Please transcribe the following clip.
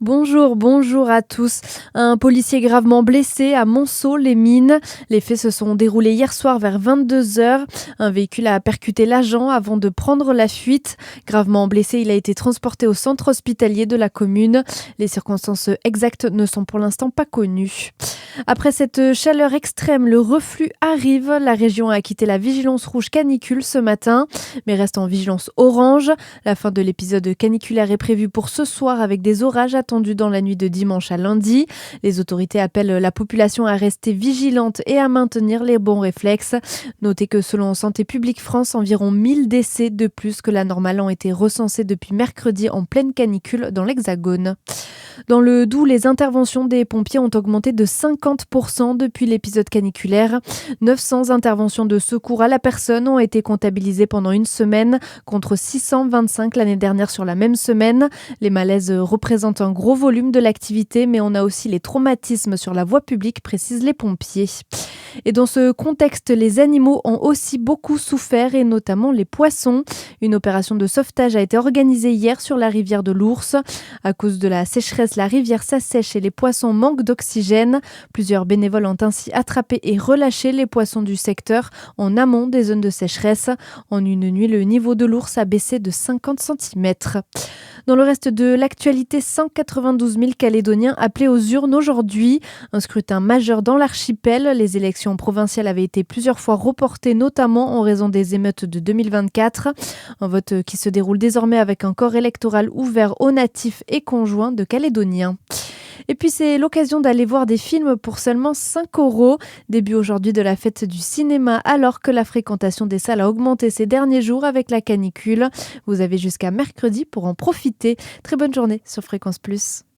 Bonjour à tous. Un policier gravement blessé à Monceau-les-Mines. Les faits se sont déroulés hier soir vers 22 heures. Un véhicule a percuté l'agent avant de prendre la fuite. Gravement blessé, il a été transporté au centre hospitalier de la commune. Les circonstances exactes ne sont pour l'instant pas connues. Après cette chaleur extrême, le reflux arrive. La région a quitté la vigilance rouge canicule ce matin, mais reste en vigilance orange. La fin de l'épisode caniculaire est prévue pour ce soir avec des orages attendus dans la nuit de dimanche à lundi. Les autorités appellent la population à rester vigilante et à maintenir les bons réflexes. Notez que selon Santé publique France, environ 1000 décès de plus que la normale ont été recensés depuis mercredi en pleine canicule dans l'Hexagone. Dans le Doubs, les interventions des pompiers ont augmenté de 50% depuis l'épisode caniculaire. 900 interventions de secours à la personne ont été comptabilisées pendant une semaine, contre 625 l'année dernière sur la même semaine. Les malaises représentent un gros volume de l'activité, mais on a aussi les traumatismes sur la voie publique, précisent les pompiers. Et dans ce contexte, les animaux ont aussi beaucoup souffert, et notamment les poissons. Une opération de sauvetage a été organisée hier sur la rivière de l'Ours. À cause de la sécheresse, la rivière s'assèche et les poissons manquent d'oxygène. Plusieurs bénévoles ont ainsi attrapé et relâché les poissons du secteur en amont des zones de sécheresse. En une nuit, le niveau de l'Ours a baissé de 50 centimètres. Dans le reste de l'actualité, 192 000 Calédoniens appelés aux urnes aujourd'hui. Un scrutin majeur dans l'archipel. Les élections provinciales avaient été plusieurs fois reportées, notamment en raison des émeutes de 2024. Un vote qui se déroule désormais avec un corps électoral ouvert aux natifs et conjoints de Calédoniens. Et puis c'est l'occasion d'aller voir des films pour seulement 5 €. Début aujourd'hui de la fête du cinéma, alors que la fréquentation des salles a augmenté ces derniers jours avec la canicule. Vous avez jusqu'à mercredi pour en profiter. Très bonne journée sur Fréquence Plus.